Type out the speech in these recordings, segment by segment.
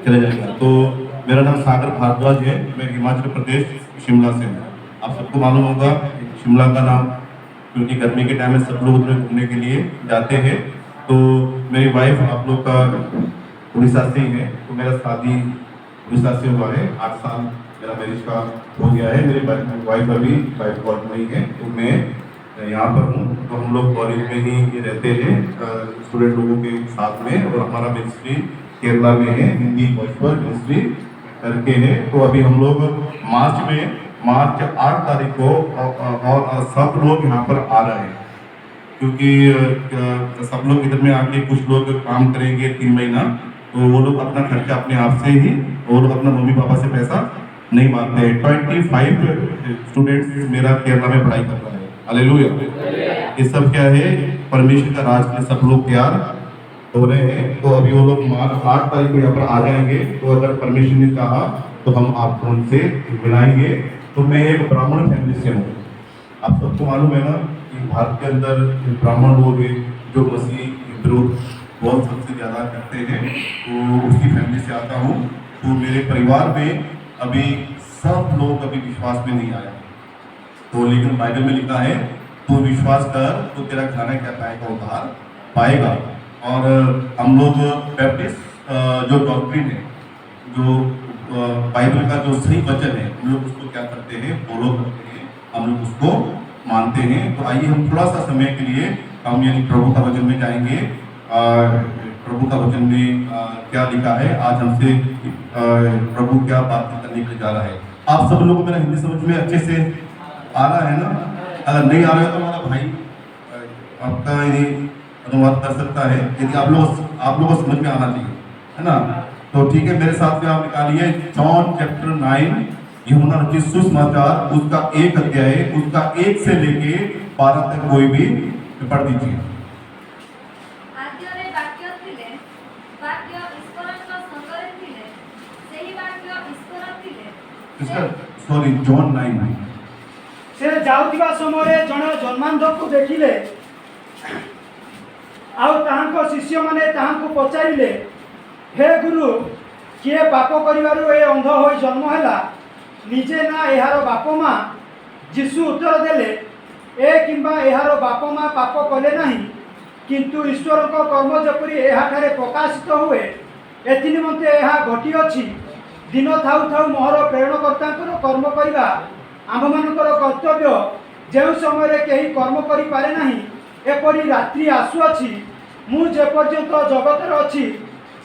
चले जाएगा। तो मेरा नाम सागर भारद्वाज है, मैं हिमाचल प्रदेश शिमला से हूँ। आप सबको मालूम होगा शिमला का नाम, क्योंकि गर्मी के टाइम में सब लोग उधर घूमने के लिए जाते हैं। तो मेरी वाइफ आप लोग का उड़ीसा से ही है, तो मेरा शादी उड़ीसा से हुआ है। 8 साल मेरा मैरिज का हो गया है। मेरी वाइफ अभी वाइफ कोर्ट में ही है, तो मैं यहाँ पर हूँ। तो हम लोग कॉलेज में ही रहते हैं स्टूडेंट लोगों के साथ में, और हमारा मिनिस्ट्री केरला में है, हिंदी वर्चुअल मिनिस्ट्री करके है। तो अभी हम लोग मार्च 8 तारीख को और सब लोग यहाँ पर आ रहे हैं, क्योंकि सब लोग इधर में आके कुछ लोग काम करेंगे 3 महीना, तो वो लोग अपना खर्चा अपने आप से ही, वो लोग अपना मम्मी पापा से पैसा नहीं मांगते हैं। 25 स्टूडेंट्स मेरा केरला में पढ़ाई कर रहा है। हालेलुया। ये सब क्या है, परमेश्वर का राज के सब लोग तैयार हो रहे हैं। तो अभी वो लोग मार्च 8 तारीख को यहाँ पर आ जाएंगे। तो अगर परमेश्वर ने कहा तो हम आपको उनसे मिलाएंगे। तो मैं एक ब्राह्मण फैमिली से हूँ। आप सबको मालूम है ना कि भारत के अंदर ब्राह्मण लोग हैं जो मसीह विरोध बहुत सबसे ज़्यादा करते हैं, तो उसकी फैमिली से आता हूँ। तो मेरे परिवार में अभी सब लोग अभी विश्वास में नहीं आया, तो लेकिन बाइबल में लिखा है तो विश्वास कर तो तेरा घराना क्या पाएगा, उद्धार पाएगा। और हम लोग बैप्टिस्ट जो डॉक्ट्रिन है, जो बाइबल का जो सही वचन है, हम लोग उसको क्या करते हैं, फॉलो करते हैं, हम लोग उसको मानते हैं। तो आइए हम थोड़ा सा समय के लिए हम यानी प्रभु का वचन में जाएंगे। प्रभु का वचन में क्या लिखा है, आज हमसे प्रभु क्या बात करने के लिए जा रहा है। आप सब लोगों को मेरा हिंदी समझ में अच्छे से आ रहा है ना? अगर नहीं आ रहा है तो हमारा भाई आपका यदि अनुवाद कर सकता है, यदि आप लोगों को समझ में आना चाहिए, है ना? तो ठीक है, मेरे साथ में आप निकालिए जॉन चैप्टर 9, यूहन्ना रचित सुसमाचार, उसका 1 अध्याय, उसका 1 से लेके 12 तक कोई भी पढ़ दीजिए। सॉरी, जॉन 9 से जाउथिबा समय जणे जन्मांध को देखिले, आउ ताहांको शिष्य माने ताहांको पचारिले, हे गुरु, किए पाप करिवारु ए अंध होई जन्म हैला, निजे ना एहार बाप मां? यीशु उत्तर देले, ए किंबा एहार बाप मां पाप कले नाही, किंतु ईश्वर को कर्म जपरि एहाठारे प्रकाशित हुए, एथि निमंते एहा घटी अछि। दिन थाउ थाउ मोहर प्रेरणकर्तांकर कर्म करिबा आममानकर कर्तव्य, जेउ समय केही कर्म करि पारे नाही, एपरि रात्रि आसुअछि। मु जे पर्यंत जगतर अछि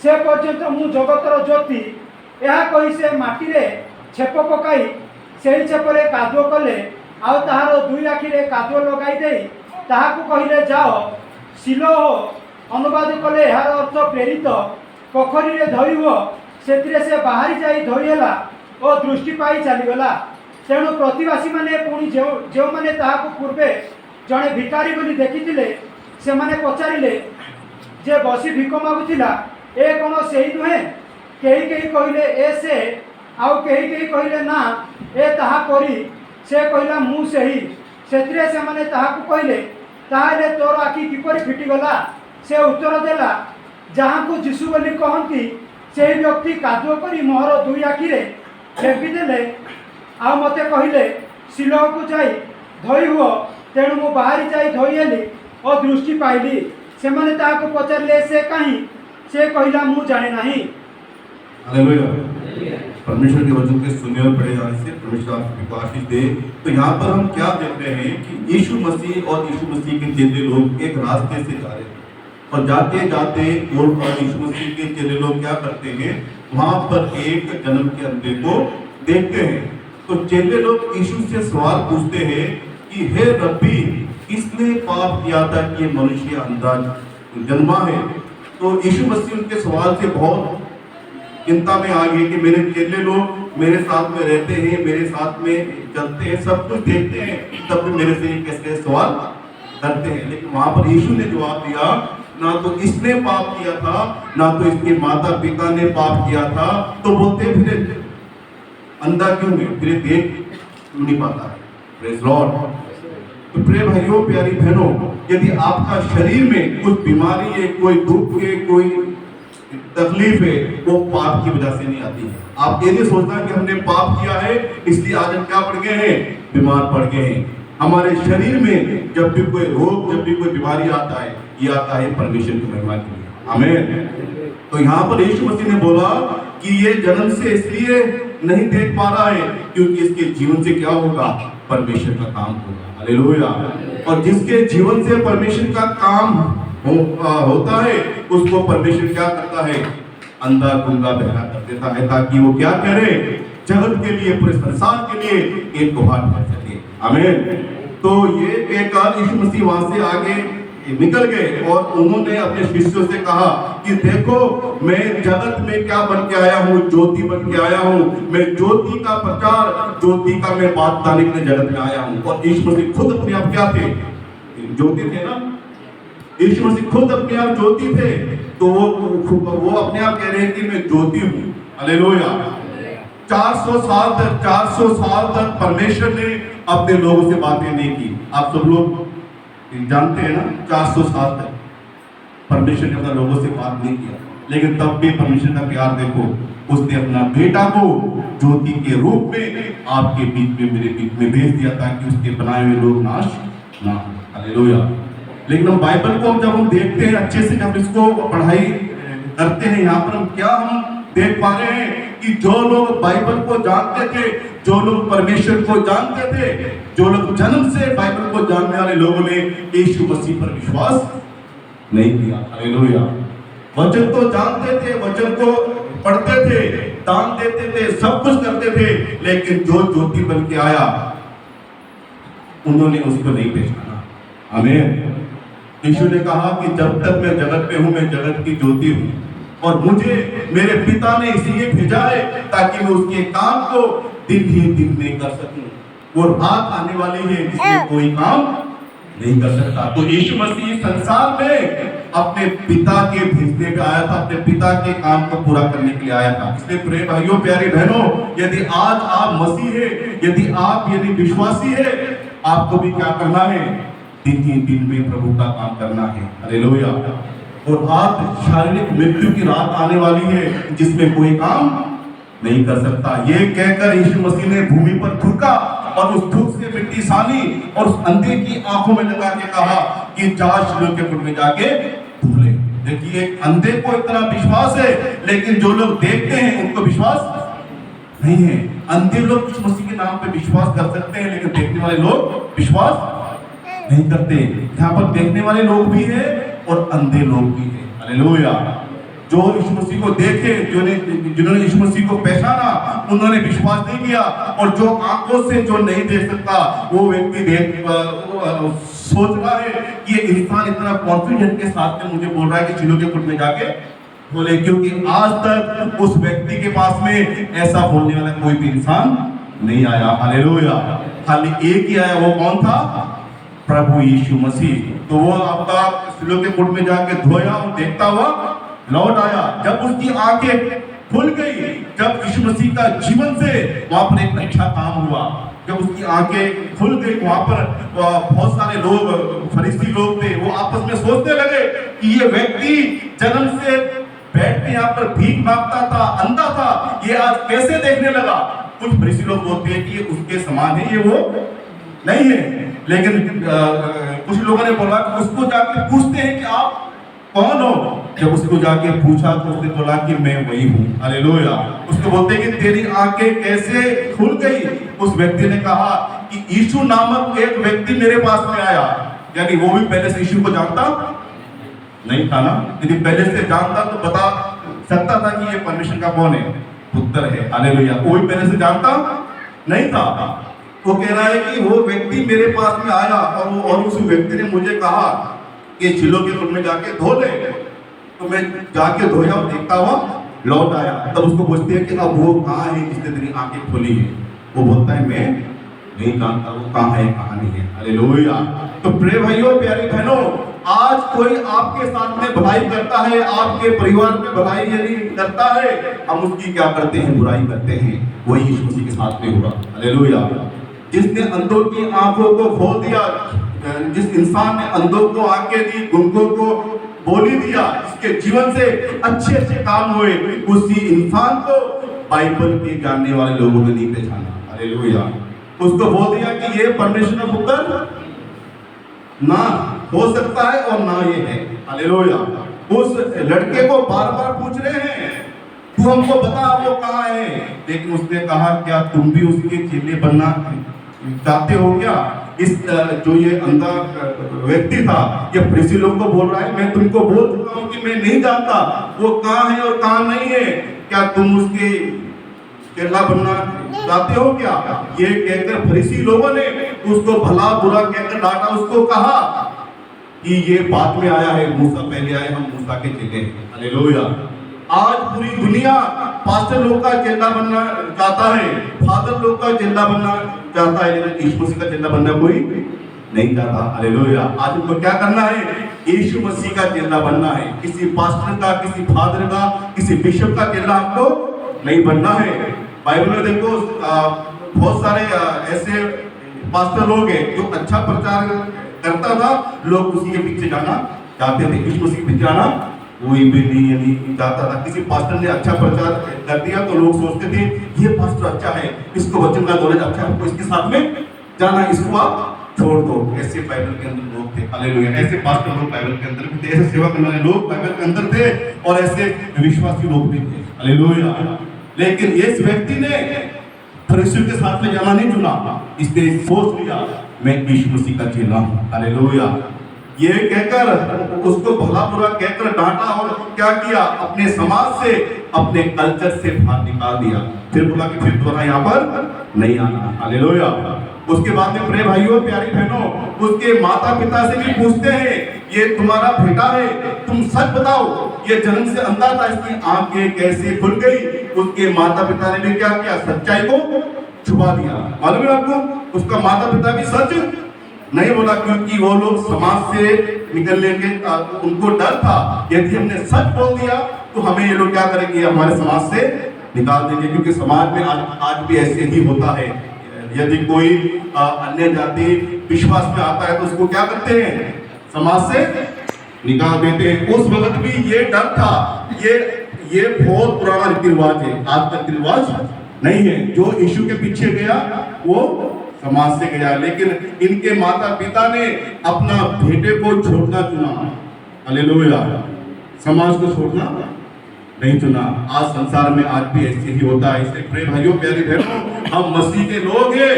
से पर्यंत मु जगतर ज्योति। यह कही से माटी रे छेप पकाई सेही छेपरे कादुओ कले, आउ ताहार 2 आखिरे कादुओ लगाई देई ताहाकु कहिले जाओ सिलोह। अनुवाद कले यार अर्थ प्रेरित। पोखरी रे धोई हो, सेतिरे से बाहरी जाई धोईला और दृष्टि पाई चलीगला। तेणु प्रतिवासी माने पुणी जो माने ताहाकु पूर्वे जड़े भिकारी बोली देखिथिले, से माने पचारिले जे बसी भिक मागुथिला, ए कोन सेही नुहे? केही केही कहिले ए से, आउ केही केही कहिले ना ए ताहा परी। से कहिला मु सेही। सेतिरे से माने ताहाकु कहिले, ताहाले तोर आखि किपरि फिटिगला? से उत्तर देला, जहाँकु यीशु बोली कहंती सेही व्यक्ति कादुओ करी मोहर 2 आखिरे ढेपी देले, आ मते कहिले सिलोह को जाई धोई हुओ। तेणु मु बाहरी जाई धोईली और दृष्टि पाइली। से माने ताहाकु पचारले से कहीं? से कहिला मु जाने नहीं। हालेलुया। परमेश्वर के वचन के सुनने और पढ़े जाने से परमेश्वर आपको आशीष दे। तो यहाँ पर हम क्या देख रहे हैं कि यीशु मसीह और यीशु मसीह के चेले लोग एक रास्ते से जा रहे हैं, और जाते जाते और यीशु मसीह के चेले लोग क्या करते हैं, वहां पर एक जन्म के अंधे को देखते हैं। तो चेले लोग यीशु से सवाल पूछते हैं कि हे रब्बी, किसने पाप किया था कि ये मनुष्य अंधा जन्मा है? तो यीशु मसीह उनके सवाल से बहुत चिंता में आ गए कि मेरे चेले लोग मेरे साथ में रहते हैं, मेरे साथ में चलते हैं, सब कुछ देखते हैं, तब भी मेरे से कैसे सवाल करते हैं। लेकिन वहां पर यीशु ने जवाब दिया, ना तो इसने पाप किया था, ना तो इसके माता पिता ने पाप किया था। तो बोलते फिर अंधा क्यों है, फिर देख क्यों नहीं पाता है? Praise Lord. तो प्रिय भाइयों, प्यारी बहनों, यदि आपका शरीर में कुछ बीमारी है, कोई दुख है, कोई तकलीफें वो पाप की वजह से नहीं आती है। आप ये नहीं सोचना कि हमने पाप किया है इसलिए आज हम क्या पड़ गए हैं, बीमार पड़ गए हैं। हमारे शरीर में जब भी कोई रोग, जब भी कोई बीमारी आता है, ये आता है परमेश्वर की महिमा के लिए। आमीन। तो यहाँ पर यीशु मसीह ने बोला कि ये जन्म से इसलिए नहीं देख पा रहा है क्योंकि इसके जीवन से क्या होगा, परमेश्वर का काम होगा। हालेलुया। और जिसके जीवन से परमेश्वर का काम होता है उसको परमेश्वर क्या करता है, अंधा गूंगा बहरा कर देता है, ताकि वो क्या करे, जगत के लिए, पूरे संसार के लिए एक गवाह कर सके। आमीन। तो ये कहकर यीशु मसीह वहां से आगे निकल गए और उन्होंने अपने शिष्यों से कहा कि देखो मैं जगत में क्या बन के आया हूँ, ज्योति बन के आया हूँ। मैं ज्योति का प्रचार, ज्योति का मैं बात बताने के लिए जगत में आया हूँ। और यीशु मसीह खुद अपने आप क्या थे, ज्योति थे ना। यीशु मसीह खुद अपने आप ज्योति थे, तो वो अपने आप कह रहे हैं कि मैं ज्योति हूँ। हालेलुया। 400 साल तक परमेश्वर ने अपने लोगों से बातें नहीं की। आप सब लोग जानते हैं ना, 400 साल तक परमेश्वर ने अपने लोगों से बात नहीं किया, लेकिन तब भी परमेश्वर का प्यार देखो, उसने अपना बेटा को ज्योति के रूप में आपके बीच में, मेरे बीच में भेज दिया ताकि उसके बनाए हुए लोग नाश ना हो। हालेलुया। लेकिन हम बाइबल को जब हम देखते हैं अच्छे से, जब इसको पढ़ाई करते हैं, यहाँ पर हम क्या देख पा रहे हैं कि जो लोग बाइबल को जानते थे, जो लोग परमेश्वर को जानते थे, जो लोग जन्म से बाइबल को जानने वाले लोगों ने यीशु मसीह पर विश्वास नहीं किया। हालेलुया। वचन तो जानते थे, वचन को पढ़ते थे, दान देते थे, सब कुछ करते थे, लेकिन जो ज्योति बन के आया उन्होंने उसको नहीं पहचाना। आमीन। यीशु ने कहा कि जब तक मैं जगत में हूं, मैं जगत की ज्योति हूं, और मुझे मेरे पिता ने इसलिए भेजा है ताकि मैं उसके काम को दिन ही दिन में कर सकूं। वो रात आने वाली है जिसमें कोई काम नहीं कर सकता। तो यीशु मसीह संसार में अपने पिता के भेजने पे आया था, अपने पिता के काम को पूरा करने के लिए आया था। इसलिए प्रिय भाइयों, प्यारी बहनों, यदि आज आप मसीह है, यदि आप विश्वासी है, आपको भी क्या करना है, दिन ही दिन में प्रभु का काम करना है। हालेलुया। और रात, शारीरिक मृत्यु की रात आने वाली है जिसमें कोई काम नहीं कर सकता। ये कहकर यीशु मसीह ने भूमि पर थूका और उस थूक से मिट्टी सानी और उस अंधे की आंखों में लगा के कहा कि जा शिलोह के कुंड में जाके धो ले। देखिए, अंधे को इतना विश्वास है, लेकिन जो लोग देखते हैं उनको विश्वास नहीं है। अंधे लोग यीशु मसीह के नाम पे विश्वास कर सकते हैं, लेकिन देखने वाले लोग विश्वास नहीं करते। यहाँ पर देखने वाले लोग भी हैं और अंधे लोग भी हैं। हालेलुया। जो यीशु मसीह को देखे, जिन्होंने यीशु मसीह को पहचाना, उन्होंने विश्वास नहीं किया। और जो आंखों से जो नहीं देख सकता, वो व्यक्ति सोच रहा है कि ये इंसान इतना कॉन्फिडेंट के साथ में मुझे बोल रहा है कि शिलोह के कुंड में जाके बोले, क्योंकि आज तक उस व्यक्ति के पास में ऐसा बोलने वाला कोई भी इंसान नहीं आया। हालेलुया। खाली एक ही आया, वो कौन था, प्रभु यीशु मसीह। तो वो आपका शिलोह के कुंड में जाके धोया और देखता हुआ लौट आया। जब उसकी आंखें खुल गई, जब यीशु मसीह का जीवन से वहां पर एक अच्छा काम हुआ, जब उसकी आंखें खुल गई, वहां पर बहुत सारे लोग, फरीसी लोग थे, वो आपस में सोचने लगे कि ये व्यक्ति जन्म से बैठ के यहाँ पर भीख मांगता था, अंधा था, ये आज कैसे देखने लगा। कुछ फरीसी लोग बोलते हैं कि ये उसके समान है, ये वो नहीं है। लेकिन कुछ लोगों ने बोला कि उसको जाके पूछते हैं कि आप कौन हो। जब उसको जाके पूछा तो उसने बोला कि मैं वही हूँ। हालेलुया। उसको बोलते हैं कि तेरी आंखें कैसे खुल गई। उस व्यक्ति ने कहा कि यीशु नामक एक व्यक्ति मेरे पास में आया। यानी वो भी पहले से यीशु को जानता नहीं था ना। यदि पहले से जानता तो बता सकता था कि ये परमेश्वर का कौन है, पुत्र है। हालेलुया। वो भी पहले से जानता नहीं था। वो कह रहा है कि वो व्यक्ति मेरे पास में आया और उस व्यक्ति ने मुझे कहा कि शिलोह के कुंड में जाके धो ले। तो मैं जाके धोया और देखता हुआ लौट आया। तब उसको पूछते हैं कि अब वो कहाँ है जिसने तेरी आंखें खोली है। वो बोलता है मैं नहीं जानता वो कहाँ है, कहाँ नहीं है। हालेलुया। तो प्रिय भाइयों, प्यारी बहनों, आज कोई आपके साथ में भलाई करता है, आपके परिवार में भलाई यदि करता है, हम उसकी क्या करते हैं, बुराई करते हैं। वही यीशु मसीह के साथ में हुआ। हालेलुया। जिसने अंधों की आंखों को खोल दिया, जिस इंसान ने अंधों को आंखें दी, गुंगों को बोली दिया, जिसके जीवन से अच्छे अच्छे काम हुए, उसी इंसान को बाइबल के जानने वाले लोगों ने नहीं पहचाना। हालेलुया। उसको बोल दिया कि ये परमेश्वर का पुत्र ना हो सकता है और ना ये है। हालेलुया। उस लड़के को बार बार पूछ रहे हैं, तू हमको बता वो कहाँ है, लेकिन उसने कहा क्या तुम भी उसके चेले बनना चाहते हो क्या? इस जो ये अंधा व्यक्ति था, ये फरीसी लोग को बोल रहा है, मैं तुमको बोल चुका हूँ कि मैं नहीं जानता वो कहाँ है और कहाँ नहीं है, क्या तुम उसके चेला बनना चाहते हो क्या? ये कहकर फरीसी लोगों ने उसको भला बुरा कहकर डांटा, उसको कहा कि ये बाद में आया है, मूसा पहले आए, हम मूसा के चेले हैं। हालेलुया। आज पूरी दुनिया पास्टर लोग का चेला बनना चाहता है, फादर लोग का चेला बनना चाहता है, लेकिन यीशु मसीह का चेला बनना कोई नहीं चाहता। हालेलुया। आज हमको क्या करना है? यीशु मसीह का चेला बनना है। किसी पास्टर का, किसी फादर का, किसी बिशप का चेला हमको नहीं बनना है। बाइबल में देखो बहुत सारे ऐसे पास्टर लोग हैं जो अच्छा प्रचार करता था, लोग उसी के पीछे जाना चाहते थे। यीशु मसीह के पीछे जाना कोई भी नहीं चाहता था। किसी पास्टर ने अच्छा प्रचार कर दिया तो लोग सोचते थे ये पास्टर अच्छा है, इसको वचन का नॉलेज अच्छा है, हमको इसके साथ में जाना, इसको आप छोड़ दो। ऐसे बाइबल के अंदर लोग थे। हालेलुया। ऐसे पास्टर लोग बाइबल के अंदर भी थे, ऐसे सेवा करने वाले लोग बाइबल के अंदर थे, और ऐसे विश्वासी लोग भी थे। हालेलुया। लेकिन इस व्यक्ति ने फरीसियों के साथ में जाना नहीं चुना, इसने सोच लिया मैं यीशु मसीह का चेला हूं। हालेलुया। ये कहकर उसको भला बुरा कहकर डांटा, और क्या किया? अपने समाज से, अपने कल्चर से बाहर निकाल दिया। फिर बोला कि फिर दोबारा यहाँ पर नहीं आना। हालेलुया। उसके बाद में प्रिय भाइयों, प्यारी बहनों, उसके माता पिता से भी पूछते हैं, ये तुम्हारा बेटा है, तुम सच बताओ, ये जन्म से अंधा था, इसकी आंखें कैसे खुल गई? उसके माता पिता ने भी क्या किया? सच्चाई को छुपा दिया। मालूम है आपको, उसका माता पिता भी सच नहीं बोला, क्योंकि वो लोग समाज से निकलने के उनको डर था, यदि हमने सच बोल दिया तो हमें ये लोग क्या करेंगे? हमारे समाज से निकाल देंगे। क्योंकि समाज में आज भी ऐसे ही होता है। यदि कोई अन्य जाति विश्वास में आता है तो उसको क्या करते हैं? समाज से निकाल देते हैं। उस वक्त भी ये डर था। ये बहुत पुराना रीति रिवाज है, आज का रीति रिवाज नहीं है। जो यीशु के पीछे गया वो समाज से गया, लेकिन इनके माता पिता ने अपना बेटे को छोड़ना चुना। हालेलुया। समाज को छोड़ना नहीं चुना। आज संसार में आज भी ऐसे ही होता है। इसलिए प्रिय भाइयों, प्यारी बहनों, हम मसीह के लोग हैं।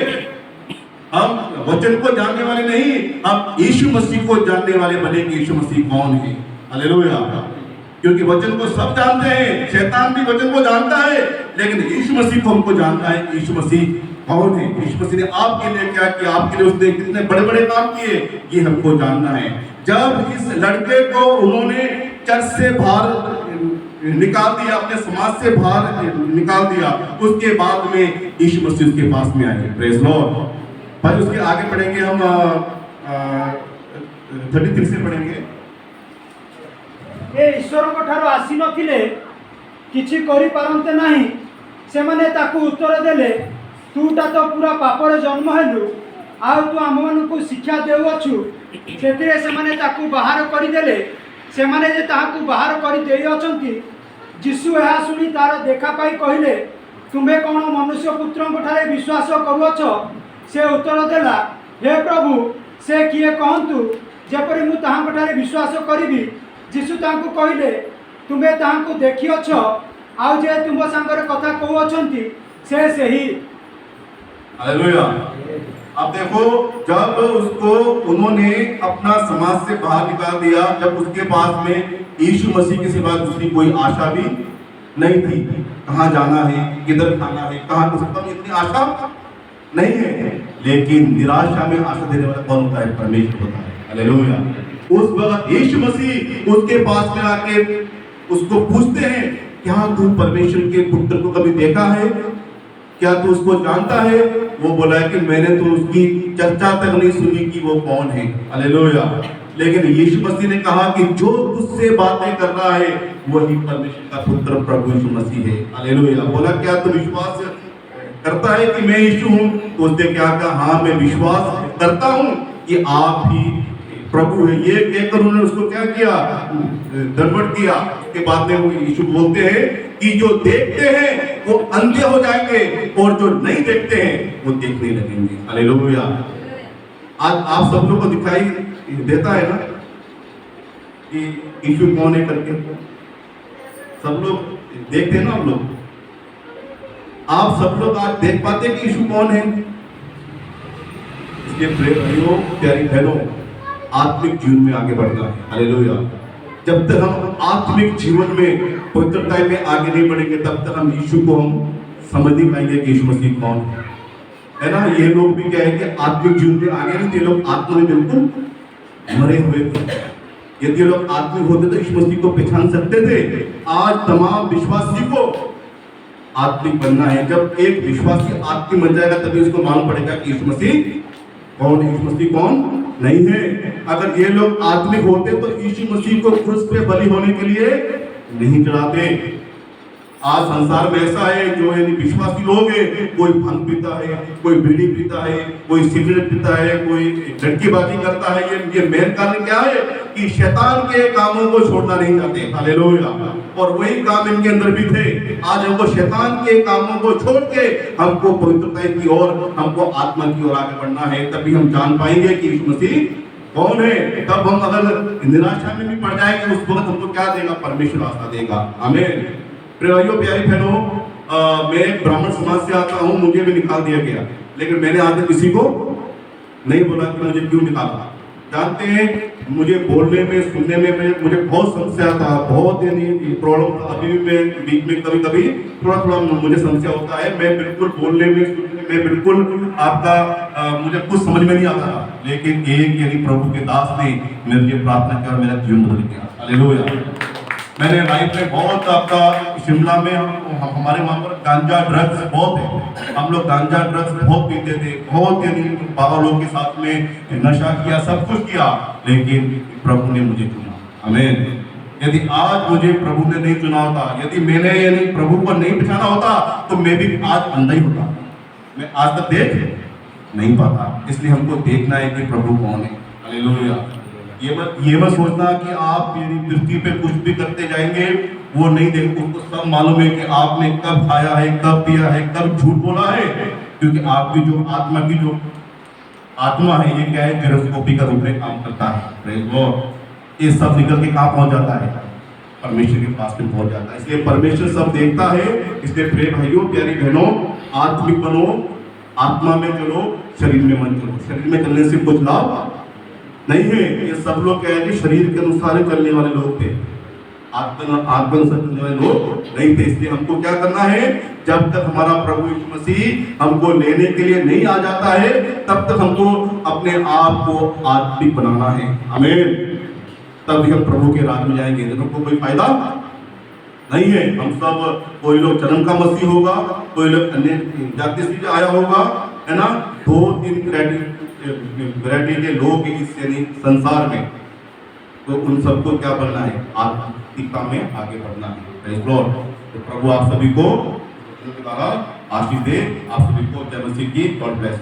हम वचन को जानने वाले नहीं, हम यीशु मसीह को जानने वाले बने कि यीशु मसीह कौन है। हालेलुया। क्योंकि वचन को सब जानते हैं, शैतान भी वचन को जानता है, लेकिन यीशु मसीह को हमको जानना है कि यीशु मसीह कौन है। यीशु मसीह ने आपके लिए क्या किया, आपके लिए उसने कितने बड़े बड़े काम किए, ये हमको जानना है। जब इस लड़के को उन्होंने चर्च से बाहर निकाल दिया, अपने समाज से बाहर निकाल दिया, उसके बाद में यीशु मसीह उसके पास में आए। Praise Lord. भाई उसके आगे पढ़ेंगे हम 33 से पढ़ेंगे। ए ईश्वरଙ୍କ ଠାରୁ ଆସି ନଥିଲେ କିଛି କରିପାରନ୍ତେ ନାହିଁ। ସେମାନେ ତାକୁ ଉତ୍ତର ଦେଲେ, ତୁଟା ତ ପୁରା ପାପରେ ଜନ୍ମ ହେଲୁ, ଆଉ ତୁ ଆମମାନଙ୍କୁ ଶିକ୍ଷା ଦେଉଅଛୁ। ସେଥିରେ ସେମାନେ ତାକୁ ବାହାର କରିଦେଲେ। ସେମାନେ ଯେ ତାହାକୁ ବାହାର କରି ଦେଇଅଛନ୍ତି। ଯୀଶୁ ଏହା ଶୁଣି ତାର ଦେଖା ପାଇ କହିଲେ, ତୁମେ କ'ଣ ମନୁଷ୍ୟ ପୁତ୍ରଙ୍କ ଠାରେ ବିଶ୍ୱାସ କରୁଅଛ? ସେ ଉତ୍ତର ଦେଲା, ହେ ପ୍ରଭୁ, ସେ କିଏ କହନ୍ତୁ, ଯେପରି ମୁଁ ତାହାଙ୍କ ଠାରେ ବିଶ୍ୱାସ କରିବି। ଯୀଶୁ ତାଙ୍କୁ କହିଲେ, ତୁମେ ତାହାଙ୍କୁ ଦେଖିଅଛ, ଆଉ ଯେ ତୁମ ସାଙ୍ଗରେ କଥା କହୁଅଛନ୍ତି ସେ ସେହି। हालेलुया। अब देखो, जब उसको उन्होंने अपना समाज से बाहर निकाल दिया, जब उसके पास में यीशु मसीह के सिवा दूसरी कोई आशा भी नहीं थी। कहाँ जाना है, किधर खाना है, कहाँ उसका इतनी आशा नहीं है। लेकिन निराशा में आशा देने वाला कौन होता है? परमेश्वर होता है। हालेलुया। उस वक्त यीशु मसीह उसके पास में आके उसको पूछते हैं, क्या तू परमेश्वर के पुत्र को कभी देखा है? क्या तू उसको जानता है? वो बोला है कि मैंने तो उसकी चर्चा तक नहीं सुनी कि वो कौन है। हालेलुया। लेकिन यीशु मसीह ने कहा कि जो तुझसे बातें कर रहा है वही परमेश्वर का पुत्र प्रभु यीशु मसीह है। हालेलुया। बोला, क्या तू विश्वास करता है कि मैं यीशु हूँ? तो उसने क्या कहा? हाँ, मैं विश्वास करता हूँ कि आप ही प्रभु है, ये कहकर उन्होंने उसको क्या किया, दंडवत किया। उसके बाद में वो यीशु बोलते हैं कि जो देखते हैं वो अंधे हो जाएंगे और जो नहीं देखते हैं वो देखने लगेंगे। हालेलुया। आज आप सब लोग को दिखाई देता है ना कि यीशु कौन है करके, सब लोग देखते हैं ना। हम लोग, आप सब लोग आज देख पाते हैं कि यीशु कौन है। इसलिए भाइयों, प्यारी बहनों, आत्मिक जीवन में आगे बढ़ना है। हालेलुया। जब तक हम आत्मिक जीवन में पवित्रता में आगे नहीं बढ़ेंगे तब तक हम यीशु को हम समझ नहीं पाएंगे कि यीशु मसीह कौन है ना। ये लोग भी क्या है कि आत्मिक जीवन में आगे नहीं थे, लोग आत्मा में बिल्कुल मरे हुए थे। यदि लोग आत्मिक होते तो यीशु मसीह को पहचान सकते थे। आज तमाम विश्वासी को आत्मिक बनना है। जब एक विश्वासी आत्मिक बन जाएगा तभी उसको मालूम पड़ेगा कि यीशु मसीह कौन है, यीशु मसीह कौन नहीं है। अगर ये लोग आत्मिक होते तो यीशु मसीह को क्रूस पे बलि होने के लिए नहीं चढ़ाते। आज संसार में ऐसा है, जो यानी विश्वासी लोग हैं, कोई भंग पीता है, कोई बीड़ी पीता है, कोई सिगरेट पीता है, कोई लड़कीबाजी करता है। ये मेन कारण क्या है कि शैतान के कामों को छोड़ना नहीं चाहते। हालेलुया। और वही काम इनके अंदर भी थे। आज हमको शैतान के कामों को छोड़ के हमको पवित्रता की ओर, हमको आत्मा की ओर आगे बढ़ना है। तभी हम जान पाएंगे कि यीशु मसीह कौन है। तब हम अगर निराशा में भी पड़ जाएंगे उस वक्त हमको क्या देगा, परमेश्वर आशा देगा। आमीन। प्रियो प्यारी बहनों, मैं एक ब्राह्मण समाज से आता हूँ, मुझे भी निकाल दिया गया, लेकिन मैंने आज तक किसी को नहीं बोला कि मुझे क्यों निकाला। जानते हैं, मुझे बोलने में, सुनने में मुझे बहुत समस्या था, बहुत प्रॉब्लम था। अभी भी मैं बीच में कभी कभी थोड़ा मुझे समस्या होता है। मैं बिल्कुल बोलने में, सुनने में बिल्कुल आपका मुझे कुछ समझ में नहीं आता। लेकिन एक यानी प्रभु के दास ने मेरे लिए प्रार्थना किया और मेरा जीवन बदल गया। हालेलुया। मैंने लाइफ में बहुत आपका शिमला में हमारे वहाँ पर गांजा ड्रग्स बहुत है। हम लोग गांजा ड्रग्स बहुत पीते थे, बहुत यानी बाबा लोग के साथ में नशा किया, सब कुछ किया, लेकिन प्रभु ने मुझे चुना। आमीन। यदि आज मुझे प्रभु ने नहीं चुना होता, यदि मैंने यानी प्रभु को नहीं पहचाना होता तो मैं भी आज अंधा ही होता। मैं आज तक देख नहीं पाता। इसलिए हमको देखना है कि प्रभु कौन है। हालेलुया। ये मत सोचना कि आप मेरी दृष्टि पे कुछ भी करते जाएंगे, वो नहीं देखेंगे। उनको सब मालूम है कि आपने कब खाया है, कब पिया है, कब झूठ बोला है। क्योंकि आपकी जो आत्मा की जो आत्मा है, ये क्या है, जिरोस्कोपी का रूप में काम करता है। Praise God. ये सब निकल के कहाँ पहुंच जाता है, परमेश्वर के पास में पहुंच जाता है। इसलिए परमेश्वर सब देखता है। इसलिए प्रिय भाइयों, प्यारी बहनों, आत्मिक बनो, आत्मा में चलो, शरीर में मत चलो। शरीर में चलने से कुछ लाभ नहीं है। ये सब लोग क्या है कि शरीर के अनुसार चलने वाले लोग थे, आत्मा अनुसार चलने वाले लोग नहीं थे। इसलिए हमको क्या करना है, जब तक हमारा प्रभु यीशु मसीह हमको लेने के लिए नहीं आ जाता है, तब तक हमको अपने आप को आत्मिक बनाना है। आमीन। तभी हम प्रभु के राज में जाएंगे। तो हमको कोई फायदा नहीं है। हम सब, कोई लोग जन्म का मसीह होगा, कोई लोग अन्य जाति से आया होगा, है ना। 2-3 वैरायटी के लोग इस यानी संसार में, तो उन सबको क्या बनना है, आत्मिकता में आगे बढ़ना है। Praise God. तो प्रभु आप सभी को आशीष दे। आप सभी को जय मसीह की। God bless.